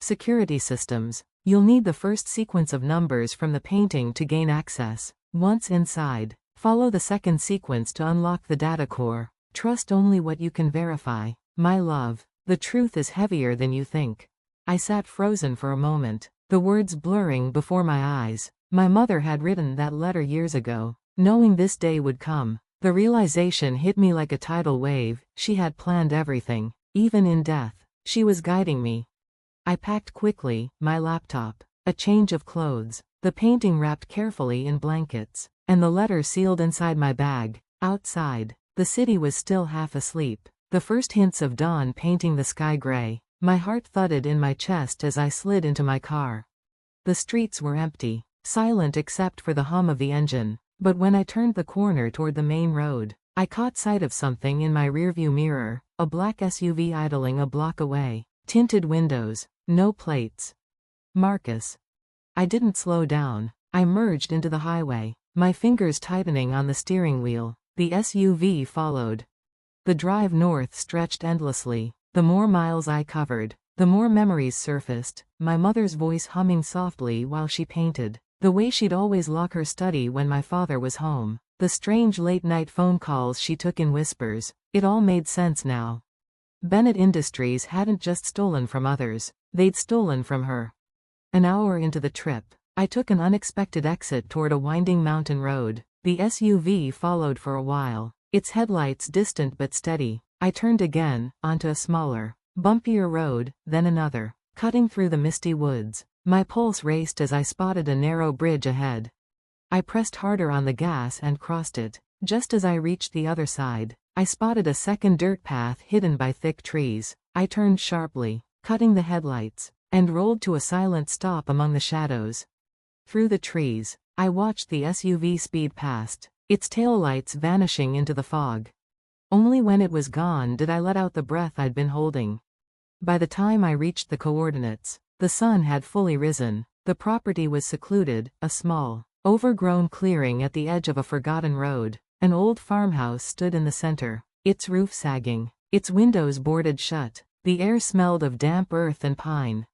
Security systems. You'll need the first sequence of numbers from the painting to gain access. Once inside, follow the second sequence to unlock the data core. Trust only what you can verify. My love, the truth is heavier than you think. I sat frozen for a moment, the words blurring before my eyes. My mother had written that letter years ago, knowing this day would come. The realization hit me like a tidal wave. She had planned everything. Even in death, she was guiding me. I packed quickly, my laptop, a change of clothes, the painting wrapped carefully in blankets, and the letter sealed inside my bag. Outside, the city was still half asleep, the first hints of dawn painting the sky gray. My heart thudded in my chest as I slid into my car. The streets were empty, silent except for the hum of the engine. But when I turned the corner toward the main road, I caught sight of something in my rearview mirror, a black SUV idling a block away. Tinted windows, no plates. Marcus. I didn't slow down. I merged into the highway, my fingers tightening on the steering wheel. The SUV followed. The drive north stretched endlessly. The more miles I covered, the more memories surfaced, my mother's voice humming softly while she painted. The way she'd always lock her study when my father was home. The strange late-night phone calls she took in whispers. It all made sense now. Bennett Industries hadn't just stolen from others, they'd stolen from her. An hour into the trip, I took an unexpected exit toward a winding mountain road. The SUV followed for a while, its headlights distant but steady. I turned again, onto a smaller, bumpier road, then another, cutting through the misty woods. My pulse raced as I spotted a narrow bridge ahead. I pressed harder on the gas and crossed it. Just as I reached the other side, I spotted a second dirt path hidden by thick trees. I turned sharply, cutting the headlights, and rolled to a silent stop among the shadows. Through the trees, I watched the SUV speed past, its taillights vanishing into the fog. Only when it was gone did I let out the breath I'd been holding. By the time I reached the coordinates, the sun had fully risen. The property was secluded, a small, overgrown clearing at the edge of a forgotten road. An old farmhouse stood in the center, its roof sagging, its windows boarded shut. The air smelled of damp earth and pine.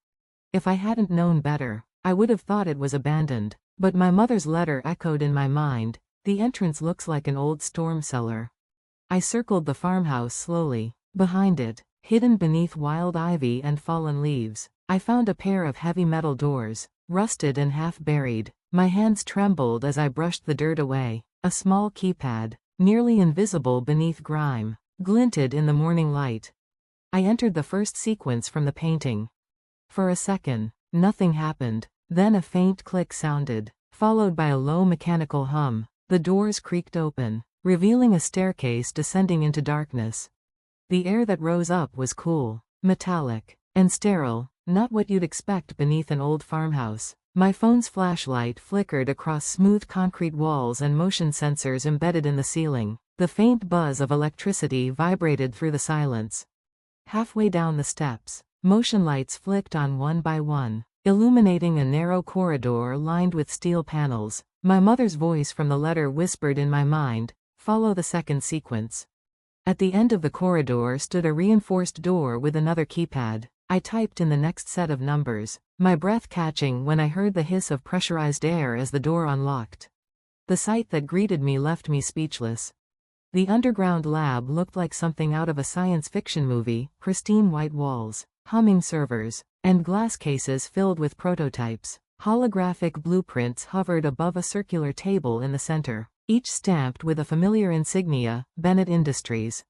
If I hadn't known better, I would have thought it was abandoned. But my mother's letter echoed in my mind. The entrance looks like an old storm cellar. I circled the farmhouse slowly. Behind it, hidden beneath wild ivy and fallen leaves, I found a pair of heavy metal doors, rusted and half-buried. My hands trembled as I brushed the dirt away. A small keypad, nearly invisible beneath grime, glinted in the morning light. I entered the first sequence from the painting. For a second, nothing happened. Then a faint click sounded, followed by a low mechanical hum. The doors creaked open, revealing a staircase descending into darkness. The air that rose up was cool, metallic, and sterile. Not what you'd expect beneath an old farmhouse. My phone's flashlight flickered across smooth concrete walls and motion sensors embedded in the ceiling. The faint buzz of electricity vibrated through the silence. Halfway down the steps, motion lights flicked on one by one, illuminating a narrow corridor lined with steel panels. My mother's voice from the letter whispered in my mind, "Follow the second sequence." At the end of the corridor stood a reinforced door with another keypad. I typed in the next set of numbers, my breath catching when I heard the hiss of pressurized air as the door unlocked. The sight that greeted me left me speechless. The underground lab looked like something out of a science fiction movie, pristine white walls, humming servers, and glass cases filled with prototypes. Holographic blueprints hovered above a circular table in the center, each stamped with a familiar insignia, Bennett Industries.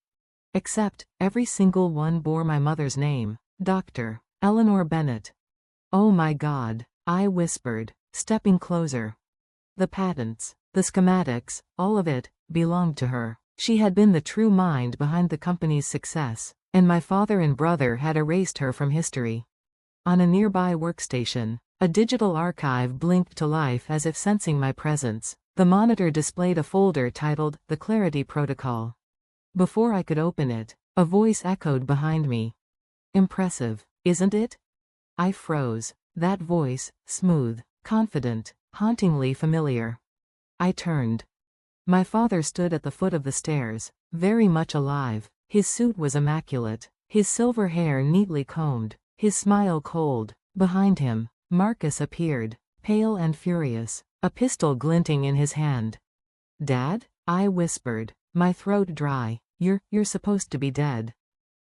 Except, every single one bore my mother's name. Dr. Eleanor Bennett. "Oh my God," I whispered, stepping closer. The patents, the schematics, all of it, belonged to her. She had been the true mind behind the company's success, and my father and brother had erased her from history. On a nearby workstation, a digital archive blinked to life as if sensing my presence. The monitor displayed a folder titled, "The Clarity Protocol." Before I could open it, a voice echoed behind me. "Impressive, isn't it?" I froze. That voice, smooth, confident, hauntingly familiar. I turned. My father stood at the foot of the stairs, very much alive. His suit was immaculate, his silver hair neatly combed, his smile cold, Behind him, Marcus appeared, pale and furious, a pistol glinting in his hand. "Dad?" I whispered, my throat dry. You're supposed to be dead."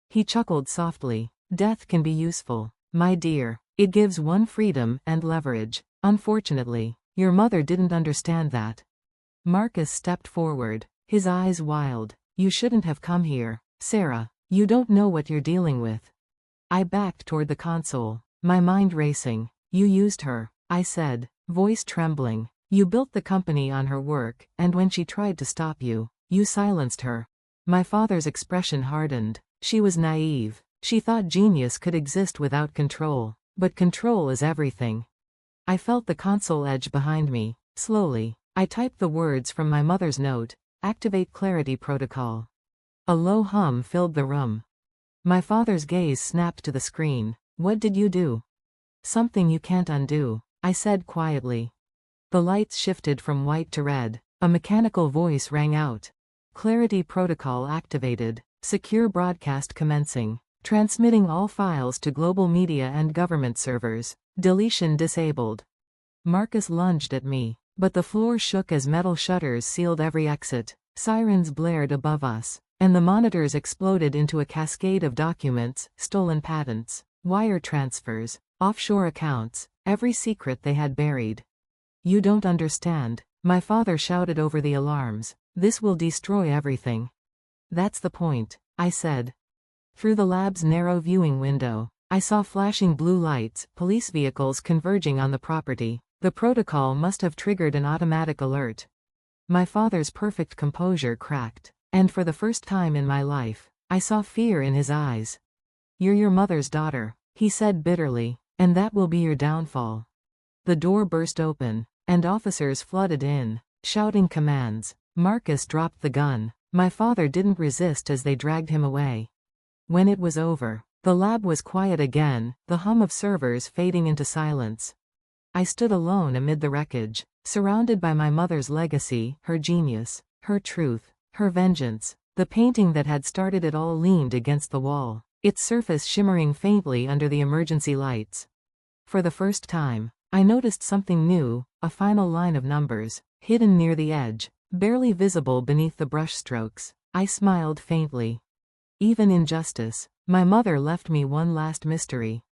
He chuckled softly. "Death can be useful, my dear. It gives one freedom and leverage. Unfortunately, your mother didn't understand that." Marcus stepped forward, his eyes wild. "You shouldn't have come here, Sarah. You don't know what you're dealing with." I backed toward the console, my mind racing. "You used her," I said, voice trembling. "You built the company on her work, and when she tried to stop you, you silenced her." My father's expression hardened. She was naive. She thought genius could exist without control. But control is everything. I felt the console edge behind me. Slowly, I typed the words from my mother's note: "Activate Clarity Protocol." A low hum filled the room. My father's gaze snapped to the screen. "What did you do?" "Something you can't undo," I said quietly. The lights shifted from white to red. A mechanical voice rang out. "Clarity Protocol activated. Secure broadcast commencing. Transmitting all files to global media and government servers. Deletion disabled." Marcus lunged at me, but the floor shook as metal shutters sealed every exit. Sirens blared above us, and the monitors exploded into a cascade of documents, stolen patents, wire transfers, offshore accounts, every secret they had buried. "You don't understand," my father shouted over the alarms. "This will destroy everything." "That's the point," I said. Through the lab's narrow viewing window, I saw flashing blue lights, police vehicles converging on the property. The protocol must have triggered an automatic alert. My father's perfect composure cracked, and for the first time in my life, I saw fear in his eyes. "You're your mother's daughter," he said bitterly, "and that will be your downfall." The door burst open, and officers flooded in, shouting commands. Marcus dropped the gun. My father didn't resist as they dragged him away. When it was over, the lab was quiet again, the hum of servers fading into silence. I stood alone amid the wreckage, surrounded by my mother's legacy, her genius, her truth, her vengeance. The painting that had started it all leaned against the wall, its surface shimmering faintly under the emergency lights. For the first time, I noticed something new, a final line of numbers, hidden near the edge, barely visible beneath the brushstrokes. I smiled faintly. Even in justice, my mother left me one last mystery.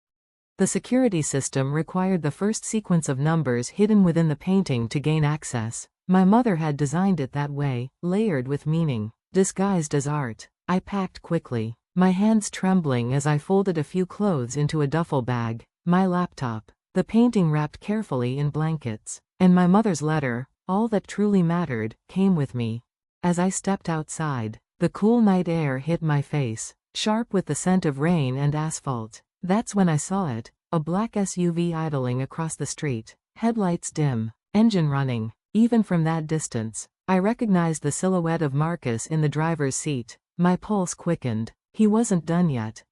The security system required the first sequence of numbers hidden within the painting to gain access. My mother had designed it that way, layered with meaning, disguised as art. I packed quickly, my hands trembling as I folded a few clothes into a duffel bag, my laptop, the painting wrapped carefully in blankets, and my mother's letter, all that truly mattered, came with me. As I stepped outside, the cool night air hit my face, sharp with the scent of rain and asphalt. That's when I saw it, a black SUV idling across the street, headlights dim, engine running. Even from that distance, I recognized the silhouette of Marcus in the driver's seat. My pulse quickened. He wasn't done yet.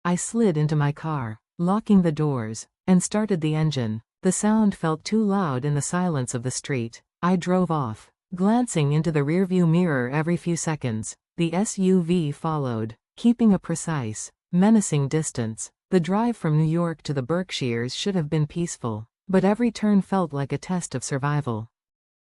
I slid into my car, locking the doors, and started the engine. The sound felt too loud in the silence of the street. I drove off, glancing into the rearview mirror every few seconds. The SUV followed, keeping a precise, menacing distance. The drive from New York to the Berkshires should have been peaceful, but every turn felt like a test of survival.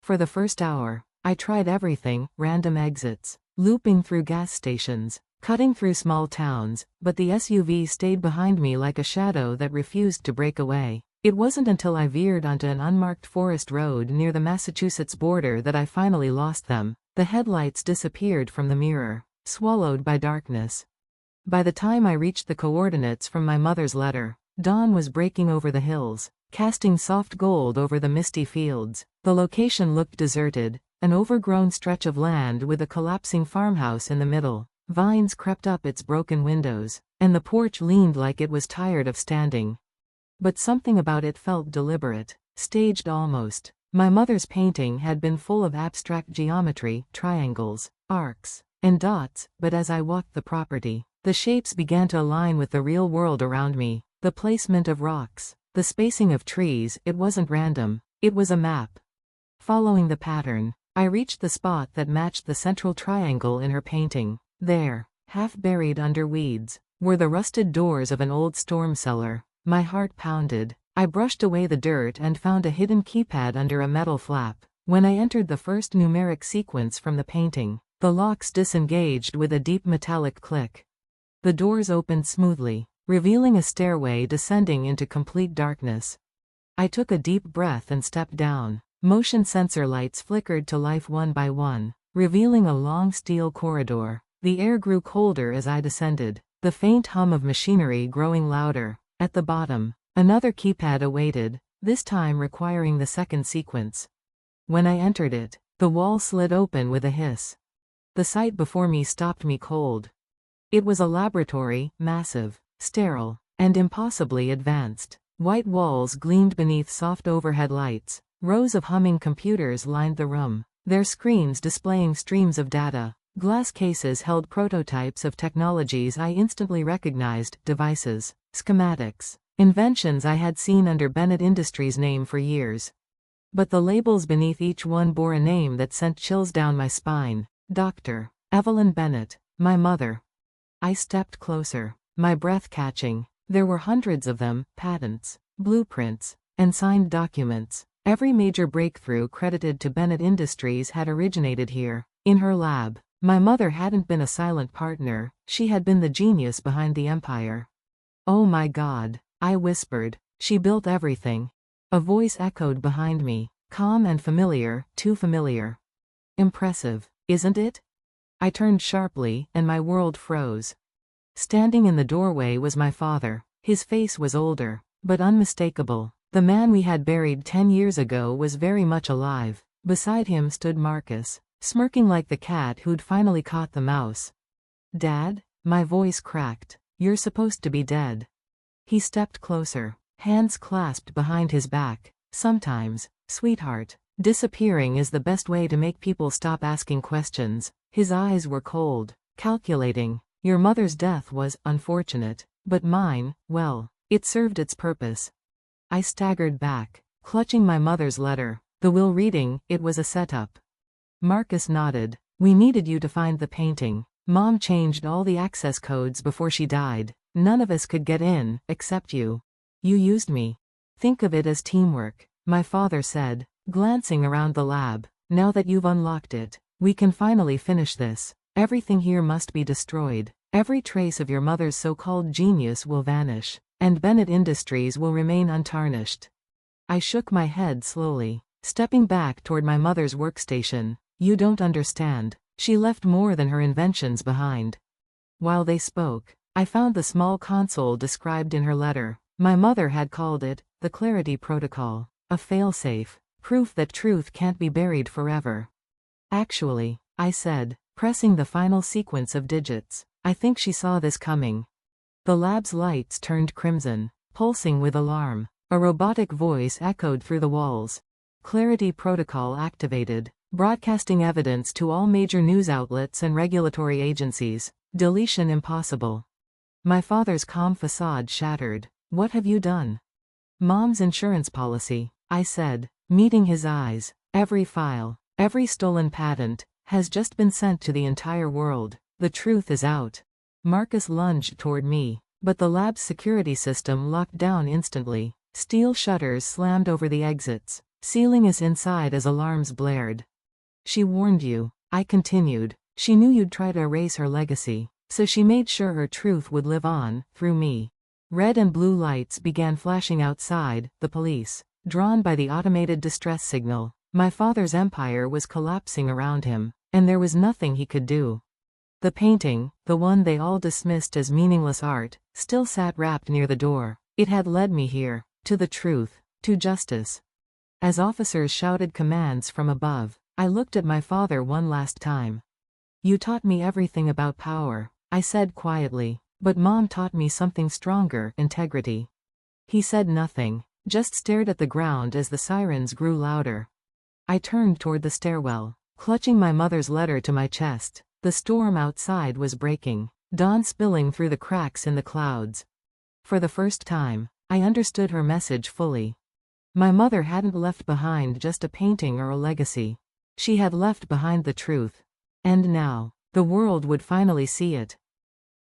For the first hour, I tried everything: random exits, looping through gas stations, cutting through small towns, but the SUV stayed behind me like a shadow that refused to break away. It wasn't until I veered onto an unmarked forest road near the Massachusetts border that I finally lost them. The headlights disappeared from the mirror, swallowed by darkness. By the time I reached the coordinates from my mother's letter, dawn was breaking over the hills, casting soft gold over the misty fields. The location looked deserted, an overgrown stretch of land with a collapsing farmhouse in the middle. Vines crept up its broken windows, and the porch leaned like it was tired of standing. But something about it felt deliberate, staged almost. My mother's painting had been full of abstract geometry, triangles, arcs, and dots, but as I walked the property, the shapes began to align with the real world around me. The placement of rocks, the spacing of trees, it wasn't random, it was a map. Following the pattern, I reached the spot that matched the central triangle in her painting. There, half buried under weeds, were the rusted doors of an old storm cellar. My heart pounded. I brushed away the dirt and found a hidden keypad under a metal flap. When I entered the first numeric sequence from the painting, the locks disengaged with a deep metallic click. The doors opened smoothly, revealing a stairway descending into complete darkness. I took a deep breath and stepped down. Motion sensor lights flickered to life one by one, revealing a long steel corridor. The air grew colder as I descended, the faint hum of machinery growing louder. At the bottom, another keypad awaited, this time requiring the second sequence. When I entered it, the wall slid open with a hiss. The sight before me stopped me cold. It was a laboratory, massive, sterile, and impossibly advanced. White walls gleamed beneath soft overhead lights. Rows of humming computers lined the room, their screens displaying streams of data. Glass cases held prototypes of technologies I instantly recognized, devices, schematics, inventions I had seen under Bennett Industries' name for years. But the labels beneath each one bore a name that sent chills down my spine. Dr. Evelyn Bennett, my mother. I stepped closer, my breath catching. There were hundreds of them, patents, blueprints, and signed documents. Every major breakthrough credited to Bennett Industries had originated here, in her lab. My mother hadn't been a silent partner, she had been the genius behind the empire. Oh my God, I whispered, she built everything. A voice echoed behind me, calm and familiar, too familiar. Impressive, isn't it? I turned sharply, and my world froze. Standing in the doorway was my father. His face was older, but unmistakable. The man we had buried 10 years ago was very much alive. Beside him stood Marcus, smirking like the cat who'd finally caught the mouse. Dad? My voice cracked. You're supposed to be dead. He stepped closer, hands clasped behind his back. Sometimes, sweetheart, disappearing is the best way to make people stop asking questions. His eyes were cold, calculating. Your mother's death was unfortunate, but mine, well, it served its purpose. I staggered back, clutching my mother's letter. The will reading, it was a setup. Marcus nodded. We needed you to find the painting. Mom changed all the access codes before she died. None of us could get in, except you. You used me. Think of it as teamwork, my father said, glancing around the lab. Now that you've unlocked it, we can finally finish this. Everything here must be destroyed. Every trace of your mother's so-called genius will vanish, and Bennett Industries will remain untarnished. I shook my head slowly, stepping back toward my mother's workstation. You don't understand. She left more than her inventions behind. While they spoke, I found the small console described in her letter. My mother had called it the Clarity Protocol, a failsafe, proof that truth can't be buried forever. Actually, I said, pressing the final sequence of digits, I think she saw this coming. The lab's lights turned crimson, pulsing with alarm. A robotic voice echoed through the walls. Clarity Protocol activated, broadcasting evidence to all major news outlets and regulatory agencies. Deletion impossible. My father's calm facade shattered. What have you done? Mom's insurance policy, I said, meeting his eyes. Every file, every stolen patent, has just been sent to the entire world. The truth is out. Marcus lunged toward me, but the lab's security system locked down instantly. Steel shutters slammed over the exits, sealing us inside as alarms blared. She warned you, I continued. She knew you'd try to erase her legacy, so she made sure her truth would live on, through me. Red and blue lights began flashing outside, the police, drawn by the automated distress signal. My father's empire was collapsing around him, and there was nothing he could do. The painting, the one they all dismissed as meaningless art, still sat wrapped near the door. It had led me here, to the truth, to justice. As officers shouted commands from above, I looked at my father one last time. You taught me everything about power, I said quietly, but Mom taught me something stronger, integrity. He said nothing, just stared at the ground as the sirens grew louder. I turned toward the stairwell, clutching my mother's letter to my chest. The storm outside was breaking, dawn spilling through the cracks in the clouds. For the first time, I understood her message fully. My mother hadn't left behind just a painting or a legacy. She had left behind the truth. And now, the world would finally see it.